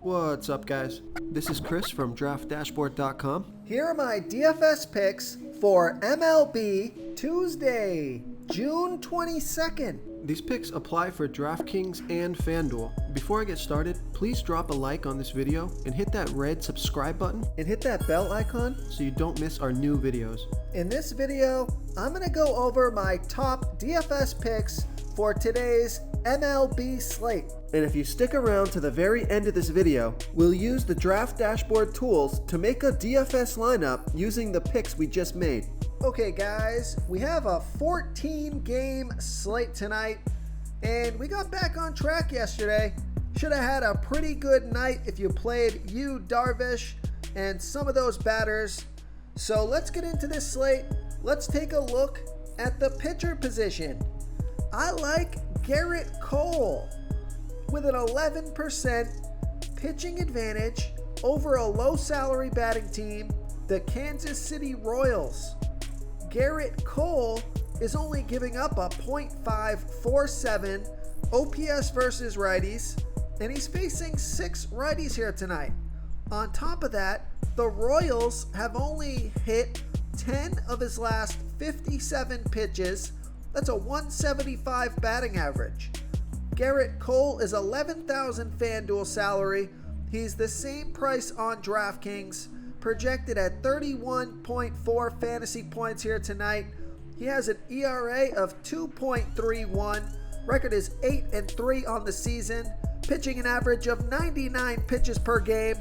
What's up, guys? This is Chris from DraftDashboard.com. Here are my DFS picks for MLB Tuesday, June 22nd. These picks apply for DraftKings and FanDuel. Before I get started, please drop a like on this video and hit that red subscribe button And hit that bell icon so you don't miss our new videos. In this video, I'm going to go over my top DFS picks for today's MLB slate. And if you stick around to the very end of this video, we'll use the Draft Dashboard tools to make a DFS lineup using the picks we just made. Okay guys, we have a 14-game slate tonight, and we got back on track yesterday. Should have had a pretty good night if you played Yu Darvish and some of those batters. So let's get into this slate. Let's take a look at the pitcher position. I like Garrett Cole with an 11% pitching advantage over a low salary batting team, the Kansas City Royals. Garrett Cole is only giving up a .547 OPS versus righties, and he's facing 6 righties here tonight. On top of that, the Royals have only hit 10 of his last 57 pitches. That's a 175 batting average. Garrett Cole is $11,000 FanDuel salary. He's the same price on DraftKings, projected at 31.4 fantasy points here tonight. He has an ERA of 2.31. Record is 8-3 on the season, pitching an average of 99 pitches per game,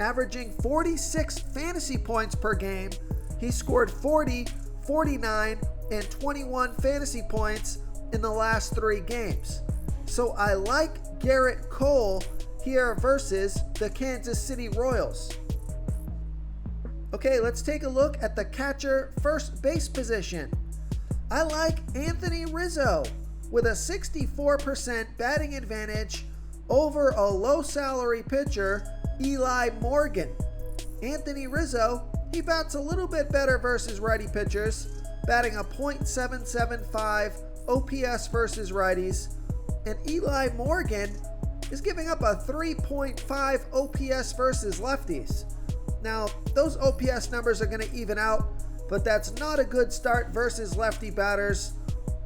averaging 46 fantasy points per game. He scored 40, 49, and 21 fantasy points in the last 3 games. So I like Garrett Cole here versus the Kansas City Royals. Okay, let's take a look at the catcher first base position. I like Anthony Rizzo with a 64% batting advantage over a low salary pitcher, Eli Morgan. Anthony Rizzo, he bats a little bit better versus righty pitchers, batting a .775 OPS versus righties, and Eli Morgan is giving up a 3.5 OPS versus lefties. Now, those OPS numbers are going to even out, but that's not a good start versus lefty batters.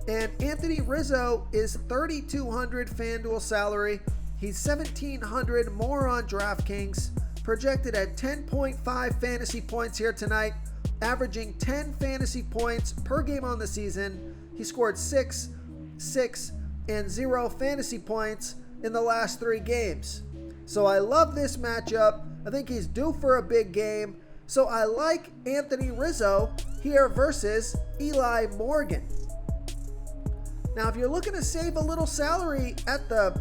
And Anthony Rizzo is $3,200 FanDuel salary. He's $1,700 more on DraftKings, projected at 10.5 fantasy points here tonight, averaging 10 fantasy points per game on the season. He scored 6, 6, and 0 fantasy points in the last 3 games. So I love this matchup. I think he's due for a big game. So I like Anthony Rizzo here versus Eli Morgan. Now, if you're looking to save a little salary at the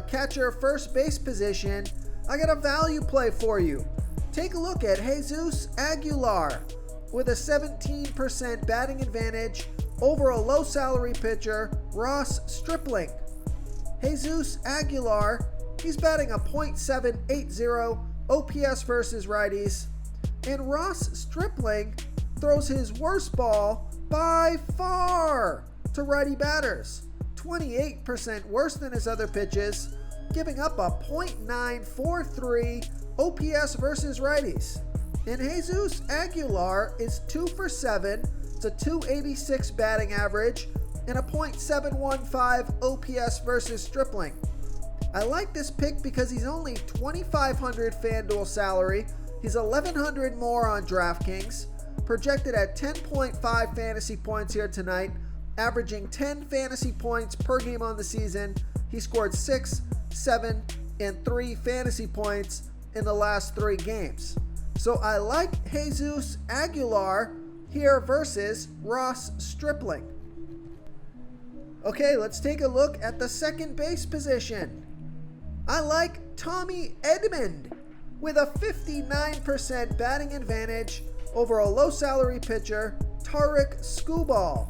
catcher first base position, I got a value play for you. Take a look at Jesus Aguilar with a 17% batting advantage over a low salary pitcher, Ross Stripling. Jesus Aguilar, he's batting a .780 OPS versus righties, and Ross Stripling throws his worst ball by far to righty batters, 28% worse than his other pitches, giving up a .943 OPS versus righties. And Jesus Aguilar is 2 for 7. It's a .286 batting average and a .715 OPS versus Stripling. I like this pick because he's only $2,500 FanDuel salary. He's $1,100 more on DraftKings, projected at 10.5 fantasy points here tonight, averaging 10 fantasy points per game on the season. He scored 6, 7, and 3 fantasy points in the last 3 games. So I like Jesus Aguilar here versus Ross Stripling. Okay, let's take a look at the second base position. I like Tommy Edman with a 59% batting advantage over a low salary pitcher, Tarik Skubal.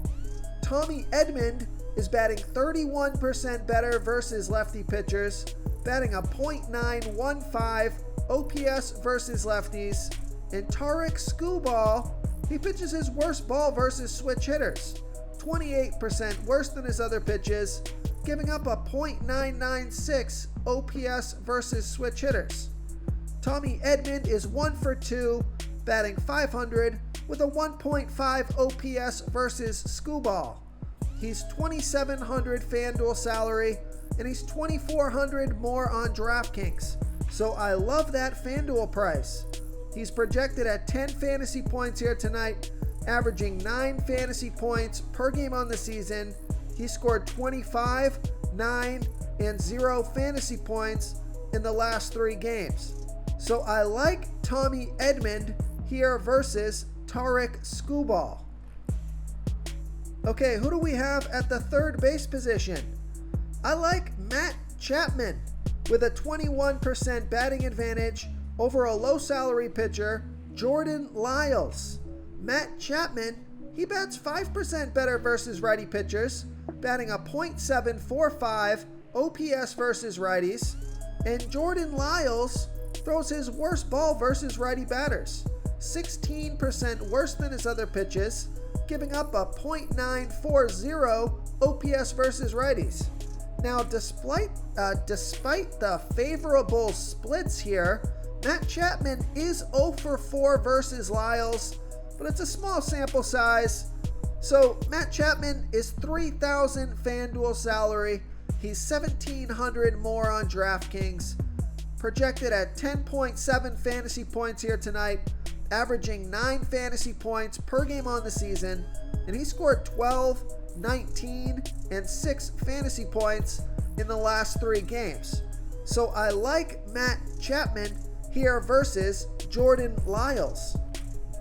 Tommy Edman is batting 31% better versus lefty pitchers, batting a .915 OPS versus lefties, and Tarik Skubal, he pitches his worst ball versus switch hitters, 28% worse than his other pitches, giving up a .996 OPS versus switch hitters. Tommy Edman is 1 for 2, batting .500 with a 1.5 OPS versus Skubal. He's $2,700 FanDuel salary, and he's $2,400 more on DraftKings. So I love that FanDuel price. He's projected at 10 fantasy points here tonight, averaging 9 fantasy points per game on the season. He scored 25, 9, and 0 fantasy points in the last 3 games. So I like Tommy Edman here versus Tarik Skubal. Okay, who do we have at the third base position? I like Matt Chapman with a 21% batting advantage over a low salary pitcher, Jordan Lyles. Matt Chapman, he bats 5% better versus righty pitchers, batting a .745 OPS versus righties, and Jordan Lyles throws his worst ball versus righty batters, 16% worse than his other pitches, giving up a .940 OPS versus righties. Now, despite the favorable splits here, Matt Chapman is 0 for 4 versus Lyles, but it's a small sample size. So Matt Chapman is $3,000 FanDuel salary. He's $1,700 more on DraftKings. Projected at 10.7 fantasy points here tonight, averaging 9 fantasy points per game on the season, and he scored 12, 19, and 6 fantasy points in the last 3 games. So I like Matt Chapman here versus Jordan Lyles.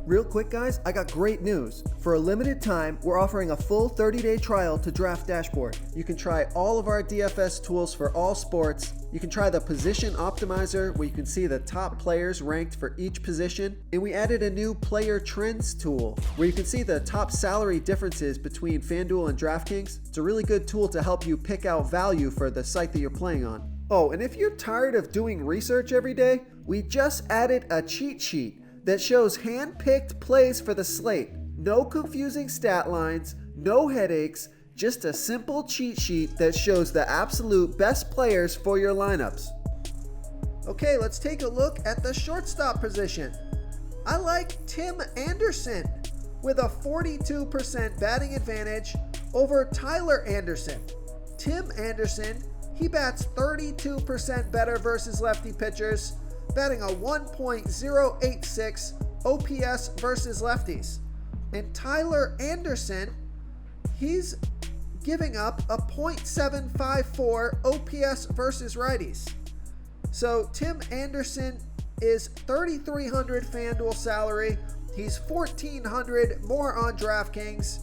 Real quick, guys, I got great news. For a limited time, we're offering a full 30-day trial to Draft Dashboard. You can try all of our DFS tools for all sports. You can try the Position Optimizer, where you can see the top players ranked for each position. And we added a new Player Trends tool, where you can see the top salary differences between FanDuel and DraftKings. It's a really good tool to help you pick out value for the site that you're playing on. Oh, and if you're tired of doing research every day, we just added a cheat sheet that shows hand-picked plays for the slate. No confusing stat lines, no headaches, just a simple cheat sheet that shows the absolute best players for your lineups. Okay, let's take a look at the shortstop position. I like Tim Anderson with a 42% batting advantage over Tyler Anderson. Tim Anderson, he bats 32% better versus lefty pitchers, batting a 1.086 OPS versus lefties. And Tyler Anderson, he's giving up a .754 OPS versus righties. So Tim Anderson is $3,300 FanDuel salary. He's $1,400 more on DraftKings.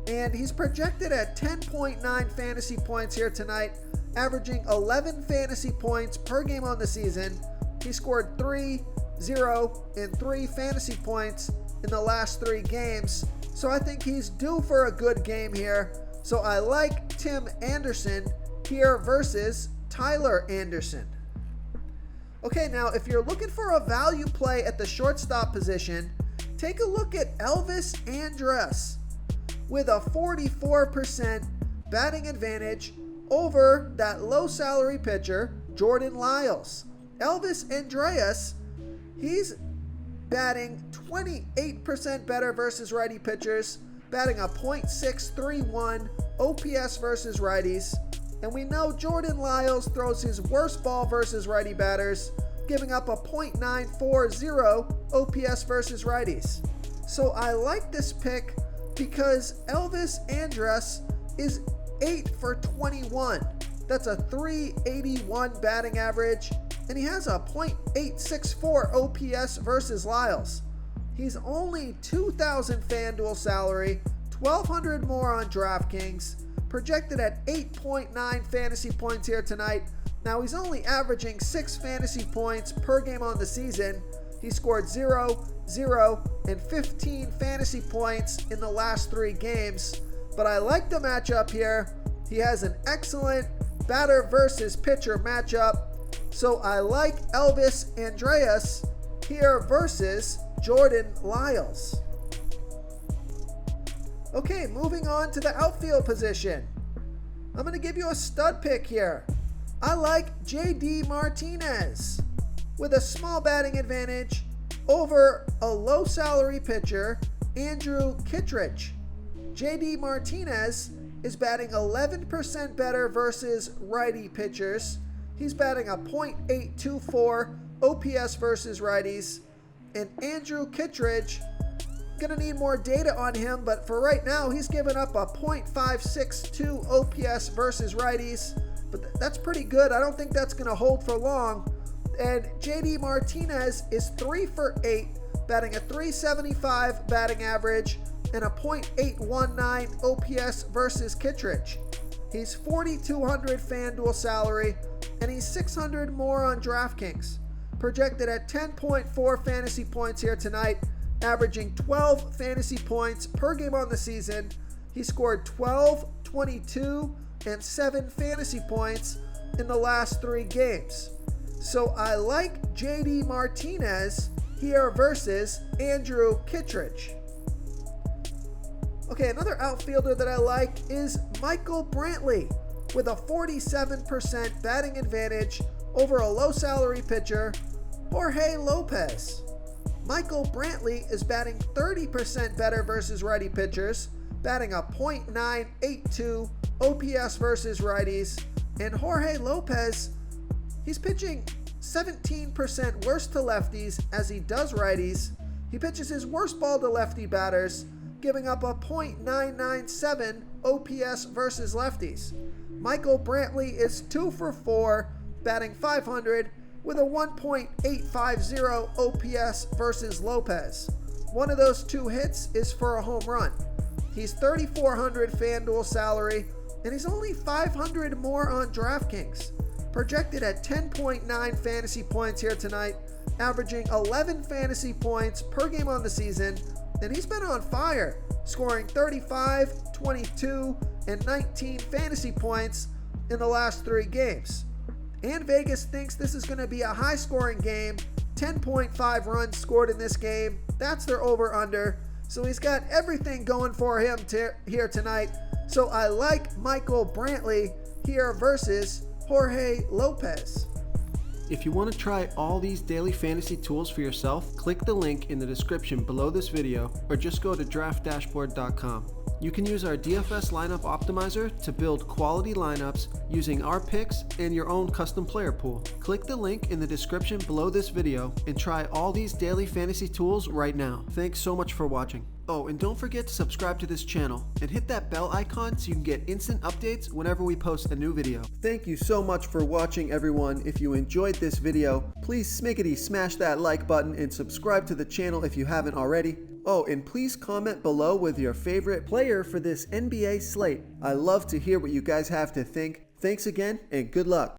And he's projected at 10.9 fantasy points here tonight, averaging 11 fantasy points per game on the season. He scored 3, 0, and 3 fantasy points in the last 3 games. So I think he's due for a good game here. So I like Tim Anderson here versus Tyler Anderson. Okay, now if you're looking for a value play at the shortstop position, take a look at Elvis Andrus with a 44% batting advantage over that low salary pitcher, Jordan Lyles. Elvis Andrus, he's batting 28% better versus righty pitchers, batting a .631 OPS versus righties. And we know Jordan Lyles throws his worst ball versus righty batters, giving up a .940 OPS versus righties. So I like this pick because Elvis Andrus is 8 for 21. That's a .381 batting average, and he has a .864 OPS versus Lyles. He's only $2,000 FanDuel salary, $1,200 more on DraftKings, projected at 8.9 fantasy points here tonight. Now he's only averaging 6 fantasy points per game on the season. He scored 0, 0, and 15 fantasy points in the last 3 games. But I like the matchup here. He has an excellent batter versus pitcher matchup. So I like Elvis Andrus here versus Jordan Lyles. Okay, moving on to the outfield position. I'm going to give you a stud pick here. I like JD Martinez with a small batting advantage over a low salary pitcher, Andrew Kittredge. JD Martinez is batting 11% better versus righty pitchers. He's batting a .824 OPS versus righties. And Andrew Kittredge, gonna need more data on him, but for right now, he's given up a .562 OPS versus righties. But that's pretty good. I don't think that's gonna hold for long. And JD Martinez is 3 for 8, batting a .375 batting average and a .819 OPS versus Kittredge. He's $4,200 FanDuel salary, and he's $600 more on DraftKings. Projected at 10.4 fantasy points here tonight, averaging 12 fantasy points per game on the season. He scored 12, 22, and 7 fantasy points in the last 3 games. So I like JD Martinez here versus Andrew Kittredge. Okay, another outfielder that I like is Michael Brantley with a 47% batting advantage over a low salary pitcher, Jorge Lopez. Michael Brantley is batting 30% better versus righty pitchers, batting a .982 OPS versus righties, and Jorge Lopez, he's pitching 17% worse to lefties as he does righties. He pitches his worst ball to lefty batters, giving up a .997 OPS versus lefties. Michael Brantley is 2 for 4, batting .500 with a 1.850 OPS versus Lopez. One of those 2 hits is for a home run. He's $3,400 FanDuel salary, and he's only $500 more on DraftKings. Projected at 10.9 fantasy points here tonight, averaging 11 fantasy points per game on the season, and he's been on fire, scoring 35, 22, and 19 fantasy points in the last 3 games. And Vegas thinks this is going to be a high-scoring game, 10.5 runs scored in this game. That's their over-under. So he's got everything going for him here tonight. So I like Michael Brantley here versus Jorge Lopez. If you want to try all these daily fantasy tools for yourself, click the link in the description below this video or just go to draftdashboard.com. You can use our DFS lineup optimizer to build quality lineups using our picks and your own custom player pool. Click the link in the description below this video and try all these daily fantasy tools right now. Thanks so much for watching. Oh, and don't forget to subscribe to this channel and hit that bell icon so you can get instant updates whenever we post a new video. Thank you so much for watching, everyone. If you enjoyed this video, please smiggity smash that like button and subscribe to the channel if you haven't already. Oh, and please comment below with your favorite player for this NBA slate. I love to hear what you guys have to think. Thanks again, and good luck.